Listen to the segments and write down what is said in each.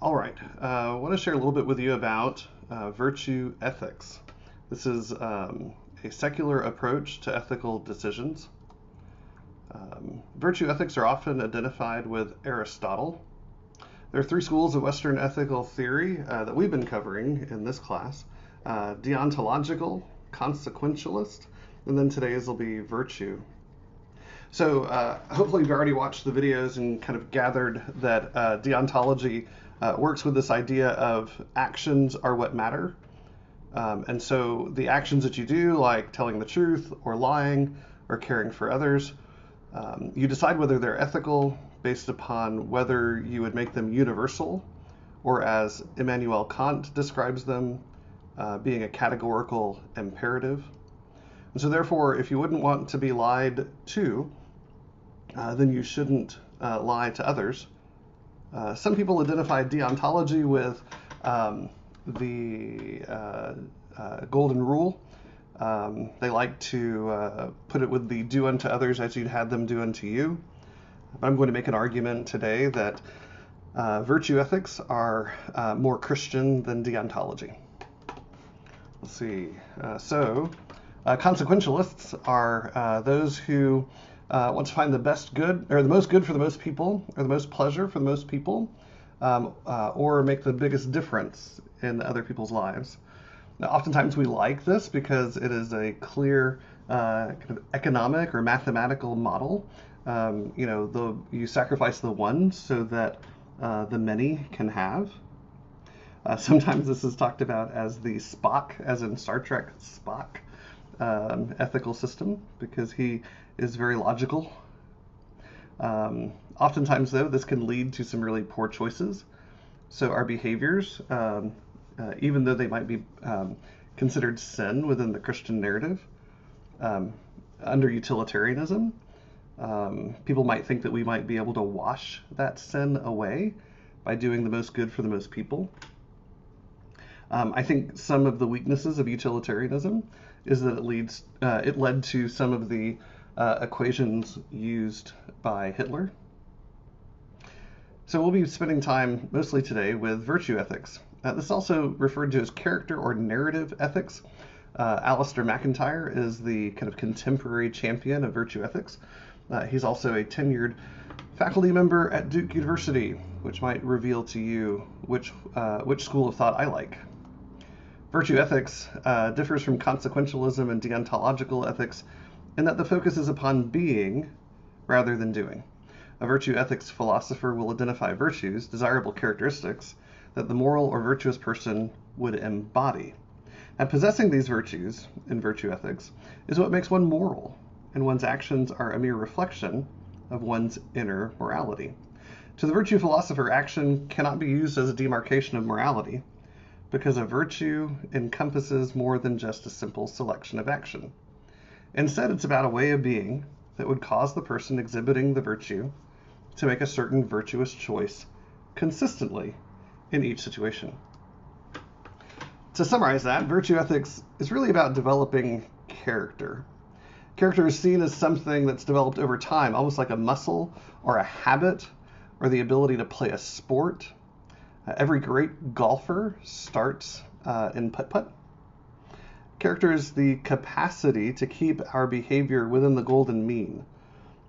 All right, I want to share a little bit with you about virtue ethics. This is a secular approach to ethical decisions. Virtue ethics are often identified with Aristotle. There are three schools of Western ethical theory that we've been covering in this class: deontological, consequentialist, and then today's will be virtue. So hopefully you've already watched the videos and kind of gathered that deontology works with this idea of actions are what matter. And so the actions that you do, like telling the truth or lying or caring for others, you decide whether they're ethical based upon whether you would make them universal, or as Immanuel Kant describes them, being a categorical imperative. And so therefore, if you wouldn't want to be lied to, then you shouldn't lie to others. Some people identify deontology with the golden rule. They like to put it with the do unto others as you'd had them do unto you. But I'm going to make an argument today that virtue ethics are more Christian than deontology. Let's see. Consequentialists are those who want to find the best good, or the most good for the most people, or the most pleasure for the most people, or make the biggest difference in other people's lives. Now, oftentimes we like this because it is a clear kind of economic or mathematical model. You sacrifice the one so that the many can have. Sometimes this is talked about as the Spock, as in Star Trek Spock, ethical system, because he is very logical. Oftentimes, though, this can lead to some really poor choices. So our behaviors, even though they might be considered sin within the Christian narrative, under utilitarianism, people might think that we might be able to wash that sin away by doing the most good for the most people. I think some of the weaknesses of utilitarianism is that it led to some of the equations used by Hitler. So we'll be spending time mostly today with virtue ethics. This is also referred to as character or narrative ethics. Alistair McIntyre is the kind of contemporary champion of virtue ethics. He's also a tenured faculty member at Duke University, which might reveal to you which school of thought I like. Virtue ethics differs from consequentialism and deontological ethics in that the focus is upon being rather than doing. A virtue ethics philosopher will identify virtues, desirable characteristics, that the moral or virtuous person would embody. And possessing these virtues in virtue ethics is what makes one moral, and one's actions are a mere reflection of one's inner morality. To the virtue philosopher, action cannot be used as a demarcation of morality, because a virtue encompasses more than just a simple selection of action. Instead, it's about a way of being that would cause the person exhibiting the virtue to make a certain virtuous choice consistently in each situation. To summarize that, virtue ethics is really about developing character. Character is seen as something that's developed over time, almost like a muscle or a habit or the ability to play a sport. Every great golfer starts in putt-putt. Character is the capacity to keep our behavior within the golden mean.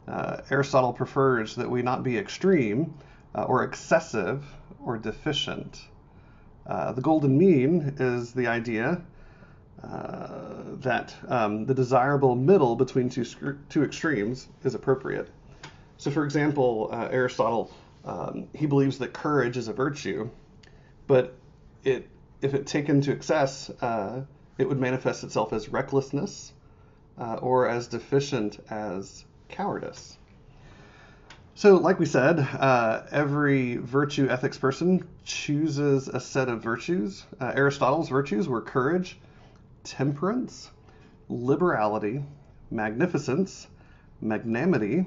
Aristotle prefers that we not be extreme or excessive or deficient. The golden mean is the idea that the desirable middle between two extremes is appropriate. So, for example, Aristotle, he believes that courage is a virtue, but if it taken to excess, it would manifest itself as recklessness or as deficient as cowardice. So, like we said, every virtue ethics person chooses a set of virtues. Aristotle's virtues were courage, temperance, liberality, magnificence, magnanimity,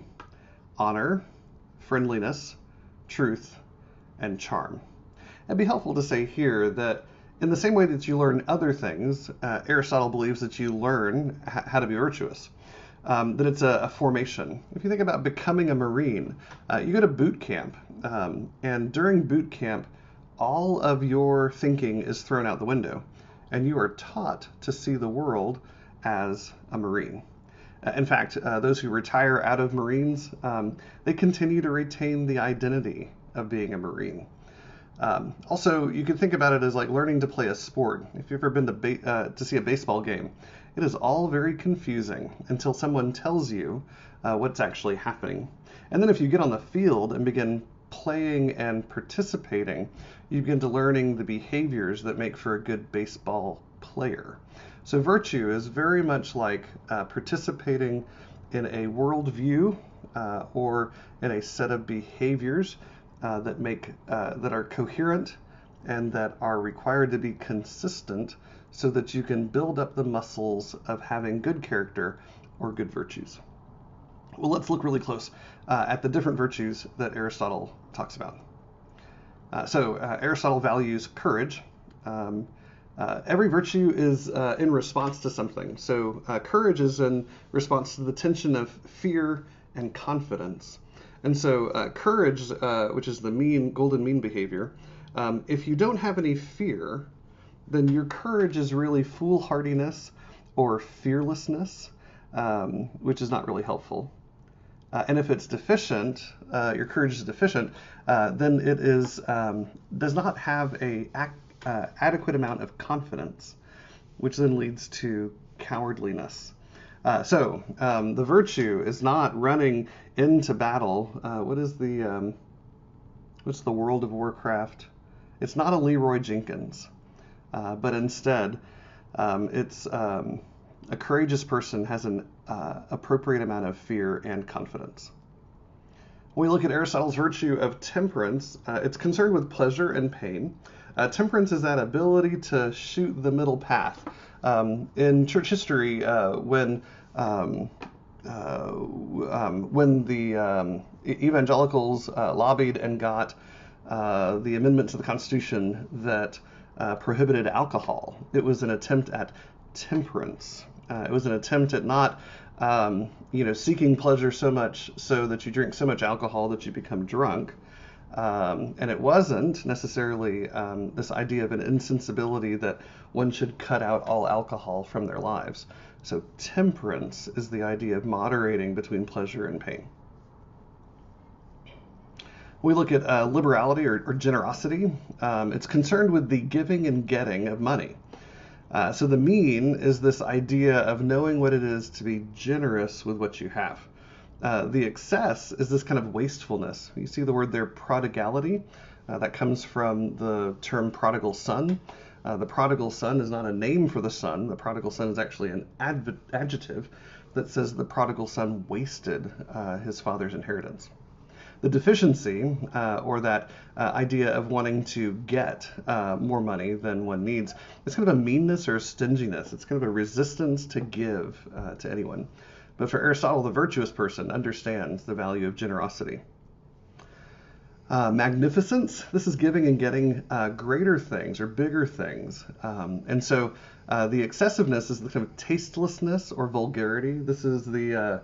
honor, friendliness, truth, and charm. It'd be helpful to say here that in the same way that you learn other things, Aristotle believes that you learn how to be virtuous. That it's a formation. If you think about becoming a Marine, you go to boot camp, and during boot camp, all of your thinking is thrown out the window, and you are taught to see the world as a Marine. In fact, those who retire out of Marines, they continue to retain the identity of being a Marine. Also, you can think about it as like learning to play a sport. If you've ever been to see a baseball game, it is all very confusing until someone tells you what's actually happening. And then if you get on the field and begin playing and participating, you begin to learning the behaviors that make for a good baseball player. So virtue is very much like participating in a worldview or in a set of behaviors that are coherent and that are required to be consistent so that you can build up the muscles of having good character or good virtues. Well, let's look really close at the different virtues that Aristotle talks about. Aristotle values courage. Every virtue is in response to something. So courage is in response to the tension of fear and confidence. And so courage, which is the golden mean behavior, if you don't have any fear, then your courage is really foolhardiness or fearlessness, which is not really helpful. And if it's deficient, your courage is deficient, then it does not have a adequate amount of confidence, which then leads to cowardliness. The virtue is not running into battle. What's the World of Warcraft? It's not a Leroy Jenkins, but instead, it's a courageous person has an appropriate amount of fear and confidence. When we look at Aristotle's virtue of temperance, it's concerned with pleasure and pain. Temperance is that ability to shoot the middle path. In church history, when the evangelicals lobbied and got the amendment to the Constitution that prohibited alcohol, it was an attempt at temperance. It was an attempt at not, seeking pleasure so much so that you drink so much alcohol that you become drunk. And it wasn't necessarily this idea of an insensibility that one should cut out all alcohol from their lives. So temperance is the idea of moderating between pleasure and pain. We look at liberality or generosity. It's concerned with the giving and getting of money. So the mean is this idea of knowing what it is to be generous with what you have. The excess is this kind of wastefulness. You see the word there, prodigality. That comes from the term prodigal son. The prodigal son is not a name for the son. The prodigal son is actually an adjective that says the prodigal son wasted his father's inheritance. The deficiency, or that idea of wanting to get more money than one needs, it's kind of a meanness or a stinginess. It's kind of a resistance to give to anyone. But for Aristotle, the virtuous person understands the value of generosity. Magnificence, this is giving and getting greater things or bigger things. The excessiveness is the kind of tastelessness or vulgarity. This is the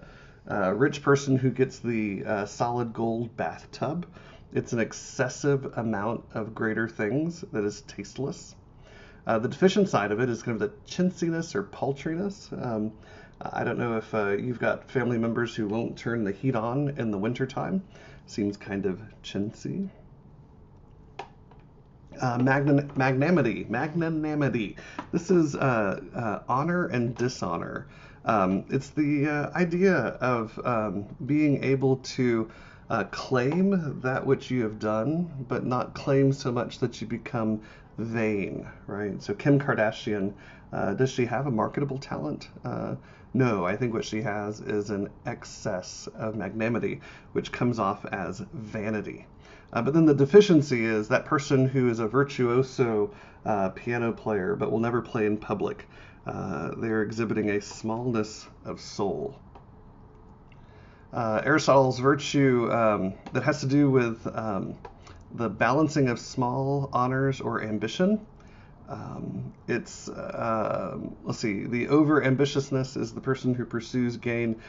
rich person who gets the solid gold bathtub. It's an excessive amount of greater things that is tasteless. The deficient side of it is kind of the chintziness or paltriness. I don't know if you've got family members who won't turn the heat on in the wintertime. Seems kind of chintzy. Magnanimity. This is honor and dishonor. It's the idea of being able to claim that which you have done, but not claim so much that you become vain, right? So Kim Kardashian, does she have a marketable talent? No, I think what she has is an excess of magnanimity, which comes off as vanity. But then the deficiency is that person who is a virtuoso piano player but will never play in public. They're exhibiting a smallness of soul. Aristotle's virtue that has to do with the balancing of small honors or ambition. The over-ambitiousness is the person who pursues gain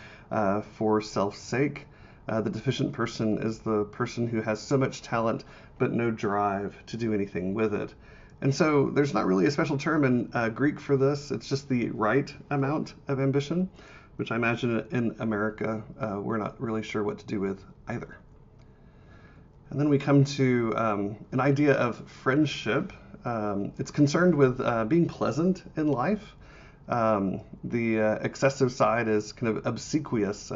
for self's sake. The deficient person is the person who has so much talent but no drive to do anything with it. And so there's not really a special term in Greek for this. It's just the right amount of ambition, which I imagine in America we're not really sure what to do with either. And then we come to an idea of friendship. It's concerned with being pleasant in life. The excessive side is kind of obsequious.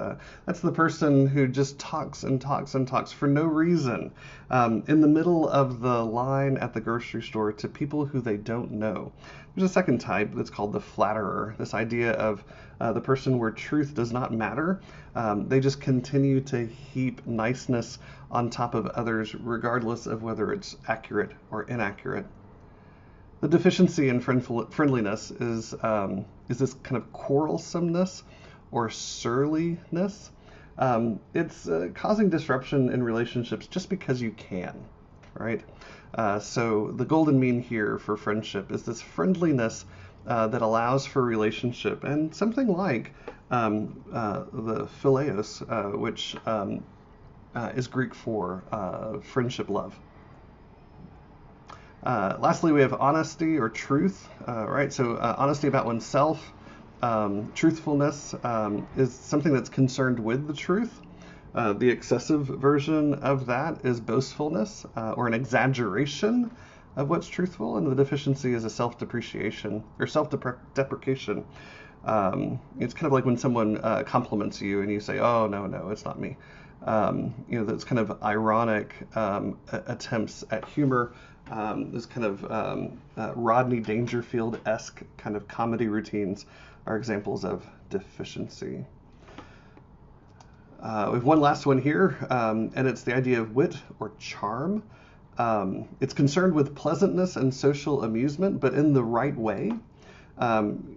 That's the person who just talks and talks and talks for no reason in the middle of the line at the grocery store to people who they don't know. There's a second type that's called the flatterer, this idea of the person where truth does not matter. They just continue to heap niceness on top of others, regardless of whether it's accurate or inaccurate. The deficiency in friendliness is this kind of quarrelsomeness or surliness. It's causing disruption in relationships just because you can, right? So the golden mean here for friendship is this friendliness that allows for relationship, and something like the phileos, which is Greek for friendship love. Lastly, we have honesty or truth, right? So honesty about oneself, truthfulness is something that's concerned with the truth. The excessive version of that is boastfulness or an exaggeration of what's truthful, and the deficiency is a self-depreciation or self-deprecation. It's kind of like when someone compliments you and you say, "Oh, no, it's not me." Those kind of ironic attempts at humor. This kind of Rodney Dangerfield-esque kind of comedy routines are examples of deficiency. We have one last one here, and it's the idea of wit or charm. It's concerned with pleasantness and social amusement, but in the right way.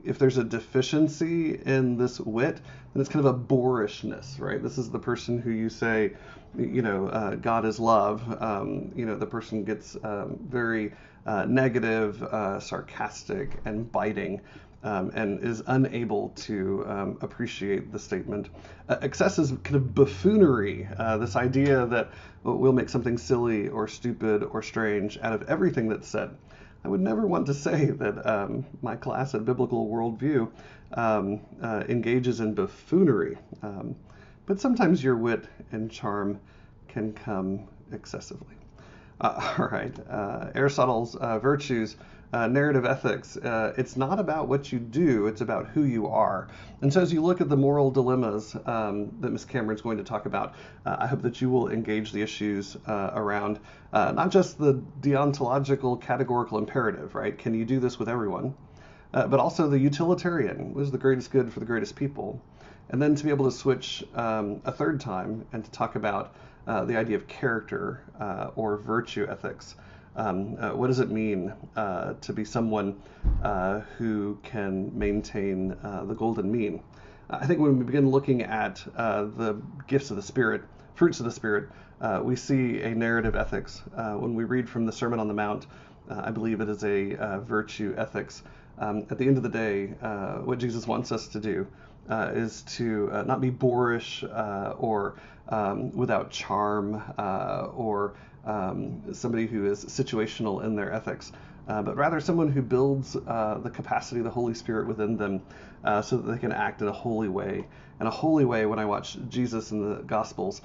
If there's a deficiency in this wit, then it's kind of a boorishness, right? This is the person who you say, God is love. The person gets very negative, sarcastic, and biting, and is unable to appreciate the statement. Excess is kind of buffoonery, this idea that we'll make something silly or stupid or strange out of everything that's said. I would never want to say that my class at Biblical Worldview engages in buffoonery, but sometimes your wit and charm can come excessively. All right, Aristotle's virtues, narrative ethics, it's not about what you do, it's about who you are. And so as you look at the moral dilemmas that Ms. Cameron's going to talk about, I hope that you will engage the issues around not just the deontological categorical imperative, right? Can you do this with everyone? But also the utilitarian, what is the greatest good for the greatest people? And then to be able to switch a third time and to talk about the idea of character or virtue ethics. What does it mean to be someone who can maintain the golden mean? I think when we begin looking at the gifts of the Spirit, fruits of the Spirit, we see a narrative ethics. When we read from the Sermon on the Mount, I believe it is a virtue ethics. At the end of the day, what Jesus wants us to do is to not be boorish or without charm or somebody who is situational in their ethics, but rather someone who builds the capacity of the Holy Spirit within them so that they can act in a holy way. And a holy way, when I watch Jesus in the Gospels,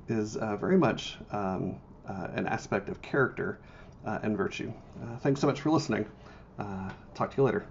is very much an aspect of character and virtue. Thanks so much for listening. Talk to you later.